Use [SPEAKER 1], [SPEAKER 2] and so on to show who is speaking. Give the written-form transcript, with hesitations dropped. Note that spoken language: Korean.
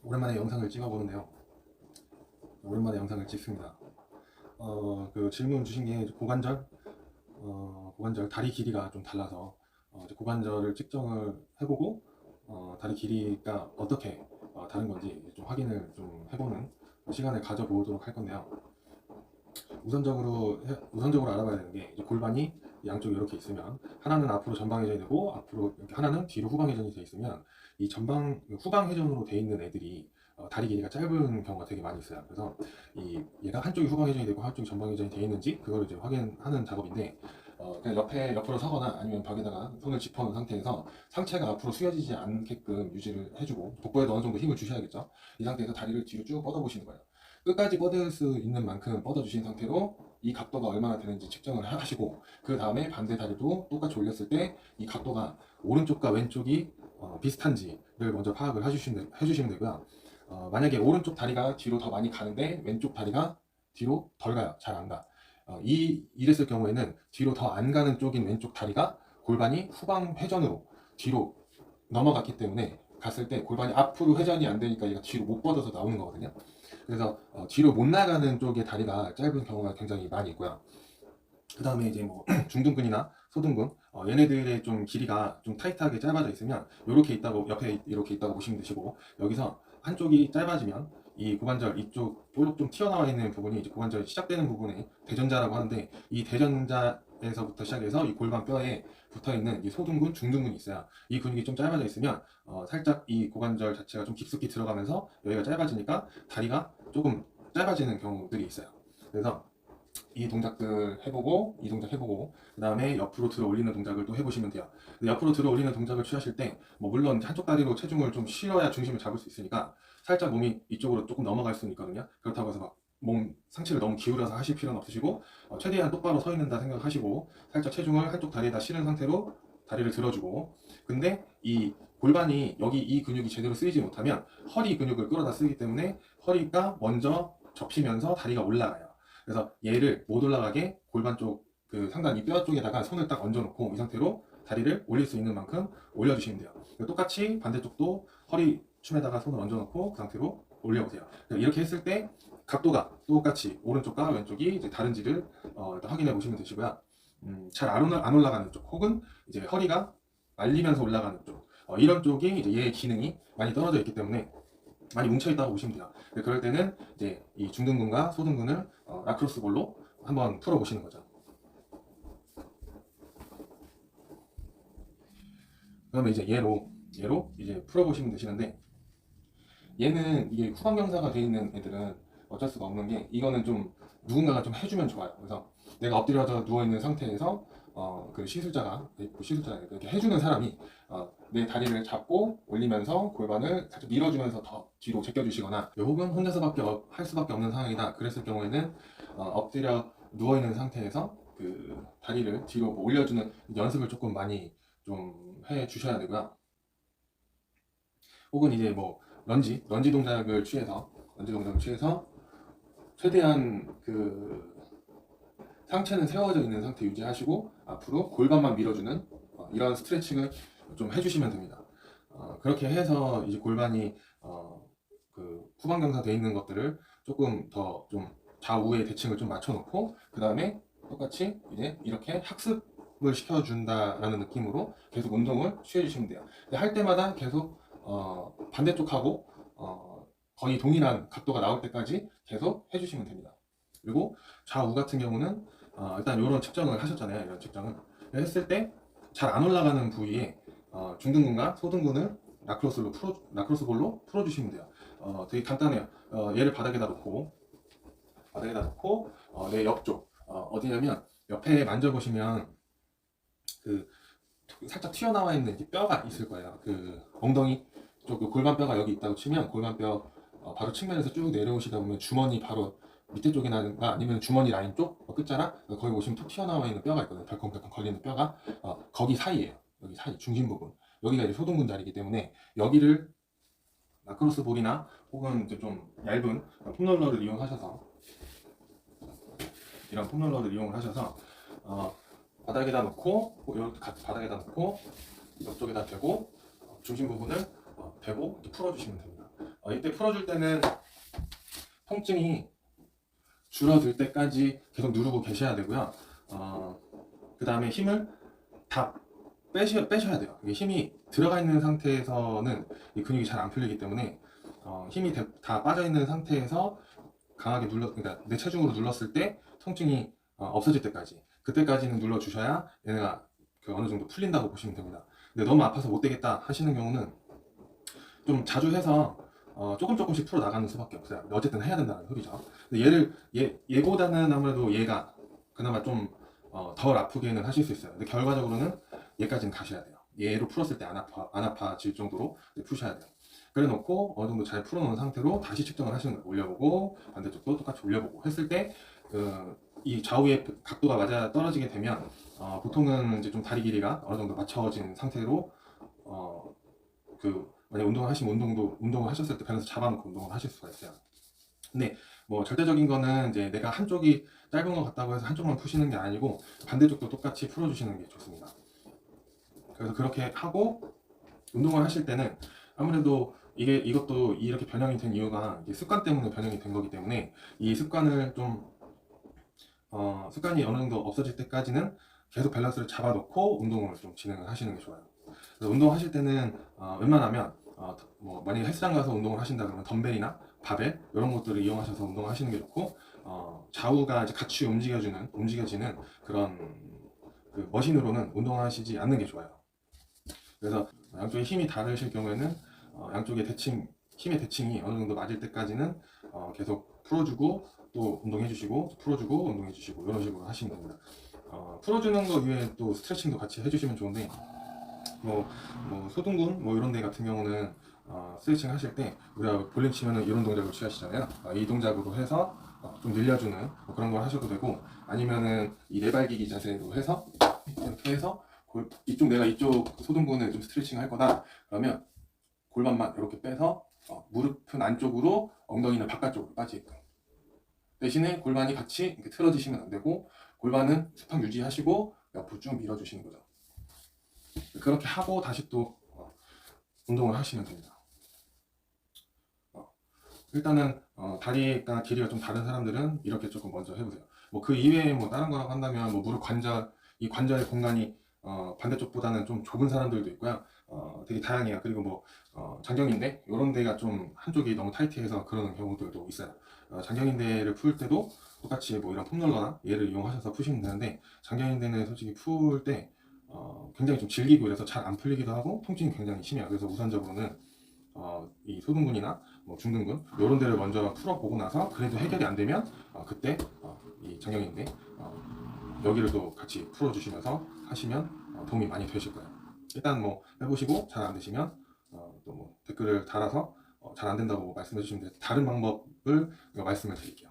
[SPEAKER 1] 오랜만에 영상을 찍어보는데요. 오랜만에 영상을 찍습니다. 그 질문 주신 게 고관절, 고관절 다리 길이가 좀 달라서 이제 고관절을 측정을 해보고 다리 길이가 어떻게 다른 건지 좀 확인을 좀 해보는 시간을 가져보도록 할 건데요. 우선적으로 알아봐야 되는 게 이제 골반이 양쪽에 이렇게 있으면 하나는 앞으로 전방 회전이 되고 앞으로 이렇게 하나는 뒤로 후방 회전이 돼 있으면 이 전방 후방 회전으로 돼 있는 애들이 다리 길이가 짧은 경우가 되게 많이 있어요. 그래서 얘가 한쪽이 후방 회전이 되고 한쪽이 전방 회전이 돼 있는지 그걸 이제 확인하는 작업인데 그냥 옆으로 서거나 아니면 벽에다가 손을 짚어놓은 상태에서 상체가 앞으로 숙여지지 않게끔 유지를 해주고 복부에도 어느 정도 힘을 주셔야겠죠. 이 상태에서 다리를 뒤로 쭉 뻗어보시는 거예요. 끝까지 뻗을 수 있는 만큼 뻗어주신 상태로 이 각도가 얼마나 되는지 측정을 하시고 그 다음에 반대 다리도 똑같이 올렸을 때 이 각도가 오른쪽과 왼쪽이 비슷한지를 먼저 파악을 해주시면 되고요. 만약에 오른쪽 다리가 뒤로 더 많이 가는데 왼쪽 다리가 뒤로 덜 가요. 잘 안 가. 이랬을 경우에는 뒤로 더 안 가는 쪽인 왼쪽 다리가 골반이 후방 회전으로 뒤로 넘어갔기 때문에 갔을 때 골반이 앞으로 회전이 안 되니까 얘가 뒤로 못 뻗어서 나오는 거거든요. 그래서 뒤로 못 나가는 쪽의 다리가 짧은 경우가 굉장히 많이 있고요. 그 다음에 이제 뭐 중둔근이나 소둔근 얘네들의 좀 길이가 좀 타이트하게 짧아져 있으면 이렇게 있다고 옆에 이렇게 있다고 보시면 되시고 여기서 한쪽이 짧아지면 이 고관절 이쪽 볼록 좀 튀어나와 있는 부분이 이제 고관절 시작되는 부분에 대전자라고 하는데 이 대전자에서부터 시작해서 이 골반 뼈에 붙어 있는 이 소둔근, 중둔근이 있어요. 이 근육이 좀 짧아져 있으면 살짝 이 고관절 자체가 좀 깊숙이 들어가면서 여기가 짧아지니까 다리가 조금 짧아지는 경우들이 있어요. 그래서 이 동작들 해보고 이 동작 해보고 그 다음에 옆으로 들어 올리는 동작을 또 해보시면 돼요. 옆으로 들어 올리는 동작을 취하실 때 뭐 물론 한쪽 다리로 체중을 좀 실어야 중심을 잡을 수 있으니까 살짝 몸이 이쪽으로 조금 넘어갈 수는 있거든요. 그렇다고 해서 막 몸 상체를 너무 기울여서 하실 필요는 없으시고 최대한 똑바로 서 있는다 생각하시고 살짝 체중을 한쪽 다리에다 실은 상태로 다리를 들어주고 근데 이 골반이 여기 이 근육이 제대로 쓰이지 못하면 허리 근육을 끌어다 쓰기 때문에 허리가 먼저 접히면서 다리가 올라가요. 그래서 얘를 못 올라가게 골반 쪽 그 상단 이 뼈 쪽에다가 손을 딱 얹어놓고 이 상태로 다리를 올릴 수 있는 만큼 올려주시면 돼요. 똑같이 반대쪽도 허리 춤에다가 손을 얹어놓고 그 상태로 올려보세요. 이렇게 했을 때 각도가 똑같이 오른쪽과 왼쪽이 이제 다른지를 일단 확인해 보시면 되시고요. 잘 안 올라가는 쪽 혹은 이제 허리가 말리면서 올라가는 쪽 이런 쪽이 이제 얘의 기능이 많이 떨어져 있기 때문에 많이 뭉쳐있다고 보시면 돼요. 그럴 때는 이제 이 중둔근과 소둔근을 라크로스 볼로 한번 풀어보시는 거죠. 그러면 이제 얘로 이제 풀어보시면 되시는데 얘는 이게 후방경사가 되어 있는 애들은 어쩔 수가 없는 게 이거는 좀 누군가가 좀 해주면 좋아요. 그래서 내가 엎드려져 누워 있는 상태에서 그 시술자가 이렇게 해주는 사람이 내 다리를 잡고 올리면서 골반을 살짝 밀어주면서 더 뒤로 제껴주시거나 혹은 혼자서밖에 할 수밖에 없는 상황이다. 그랬을 경우에는 엎드려 누워 있는 상태에서 그 다리를 뒤로 뭐 올려주는 연습을 조금 많이 좀 해 주셔야 되고요. 혹은 이제 뭐 런지 동작을 취해서 최대한 그 상체는 세워져 있는 상태 유지하시고 앞으로 골반만 밀어주는 이런 스트레칭을 좀 해주시면 됩니다. 그렇게 해서 이제 골반이 그 후방경사 되어 있는 것들을 조금 더 좀 좌우의 대칭을 좀 맞춰놓고 그 다음에 똑같이 이제 이렇게 학습을 시켜준다라는 느낌으로 계속 운동을 취해주시면 돼요. 근데 할 때마다 계속 반대쪽하고 거의 동일한 각도가 나올 때까지 계속 해주시면 됩니다. 그리고 좌우 같은 경우는 일단 이런 측정을 하셨잖아요. 이런 측정을 했을 때 잘 안 올라가는 부위에 중둔근과 소둔근을 라크로스 볼로 풀어주시면 돼요. 되게 간단해요. 얘를 바닥에다 놓고 내 옆쪽 어디냐면 옆에 만져보시면 그 살짝 튀어나와 있는 뼈가 있을 거예요. 그 엉덩이 쪽 골반뼈가 여기 있다고 치면 골반뼈 바로 측면에서 쭉 내려오시다 보면 주머니 바로 밑에 쪽이나 아니면 주머니 라인 쪽 끝자락 거기 보시면 툭 튀어나와 있는 뼈가 있거든요. 덜컹덜컹 걸리는 뼈가 거기 사이에요. 여기 사이 중심 부분 여기가 이제 소둔근 자리이기 때문에 여기를 라크로스 볼이나 혹은 이제 좀 얇은 폼롤러를 이용하셔서 이런 폼롤러를 이용을 하셔서 바닥에다 놓고 이렇게 바닥에다 놓고 옆쪽에다 대고 중심 부분을 대고 풀어주시면 됩니다. 이때 풀어줄 때는 통증이 줄어들 때까지 계속 누르고 계셔야 되고요. 그 다음에 힘을 다 빼셔야 돼요. 이게 힘이 들어가 있는 상태에서는 이 근육이 잘 안 풀리기 때문에 힘이 다 빠져 있는 상태에서 강하게 그러니까 내 체중으로 눌렀을 때 통증이 없어질 때까지, 그때까지는 눌러 주셔야 얘네가 어느 정도 풀린다고 보시면 됩니다. 근데 너무 아파서 못 되겠다 하시는 경우는 좀 자주 해서 조금씩 풀어 나가는 수밖에 없어요. 어쨌든 해야 된다는 소리죠. 근데 얘보다는 아무래도 얘가 그나마 좀 덜 아프게는 하실 수 있어요. 근데 결과적으로는 얘까지는 가셔야 돼요. 얘로 풀었을 때 안 아파질 정도로 푸셔야 돼요. 그래 놓고 어느 정도 잘 풀어놓은 상태로 다시 측정을 하시는 거예요. 올려보고 반대쪽도 똑같이 올려보고 했을 때 이 좌우의 각도가 맞아 떨어지게 되면 보통은 이제 좀 다리 길이가 어느 정도 맞춰진 상태로 만약 운동을 하셨을 때 밸런스 잡아놓고 운동을 하실 수가 있어요. 근데 뭐 절대적인 거는 이제 내가 한쪽이 짧은 것 같다고 해서 한쪽만 푸시는 게 아니고 반대쪽도 똑같이 풀어주시는 게 좋습니다. 그래서 그렇게 하고 운동을 하실 때는 아무래도 이것도 이렇게 변형이 된 이유가 이게 습관 때문에 변형이 된 거기 때문에 이 습관을 습관이 어느 정도 없어질 때까지는 계속 밸런스를 잡아놓고 운동을 좀 진행을 하시는 게 좋아요. 그래서 운동하실 때는 웬만하면 뭐 만약에 헬스장 가서 운동을 하신다 그러면 덤벨이나 바벨 이런 것들을 이용하셔서 운동하시는 게 좋고 좌우가 이제 같이 움직여지는 그런 그 머신으로는 운동하시지 않는 게 좋아요. 그래서 양쪽에 힘이 다르실 경우에는 양쪽의 힘의 대칭이 어느 정도 맞을 때까지는 계속 풀어주고 또 운동해주시고 풀어주고 운동해주시고 이런 식으로 하시면 됩니다. 풀어주는 거 이외에 또 스트레칭도 같이 해주시면 좋은데 뭐 소둔근 뭐 이런 데 같은 경우는 스트레칭 하실 때 우리가 볼링 치면은 이런 동작을 취하시잖아요. 이 동작으로 해서 좀 늘려주는 뭐 그런 걸 하셔도 되고 아니면은 이 내발기기 자세로 해서 이렇게 해서 내가 이쪽 소둔근을 좀 스트레칭 할 거다 그러면 골반만 이렇게 빼서 무릎은 안쪽으로 엉덩이는 바깥쪽으로 빠지게끔 대신에 골반이 같이 이렇게 틀어지시면 안 되고 골반은 수평 유지하시고 옆으로 쭉 밀어주시는 거죠. 그렇게 하고 다시 또 운동을 하시면 됩니다. 일단은 다리가 길이가 좀 다른 사람들은 이렇게 조금 먼저 해보세요. 뭐 그 이외에 뭐 다른 거라고 한다면 뭐 무릎 관절, 이 관절의 공간이 반대쪽보다는 좀 좁은 사람들도 있고요. 되게 다양해요. 그리고 뭐 장경인대 이런 데가 좀 한쪽이 너무 타이트해서 그러는 경우들도 있어요. 장경인대를 풀 때도 똑같이 뭐 이런 폼롤러나 얘를 이용하셔서 푸시면 되는데 장경인대는 솔직히 풀 때 굉장히 좀 질기고 이래서 잘 안 풀리기도 하고 통증이 굉장히 심해요. 그래서 우선적으로는 이 소둔근이나 뭐 중둔근 이런 데를 먼저 풀어보고 나서 그래도 해결이 안 되면 그때 이 장경인대 여기를 또 같이 풀어주시면서 하시면 도움이 많이 되실 거예요. 일단 뭐 해보시고 잘 안 되시면 또 뭐 댓글을 달아서 잘 안 된다고 말씀해 주시면 다른 방법을 말씀을 드릴게요.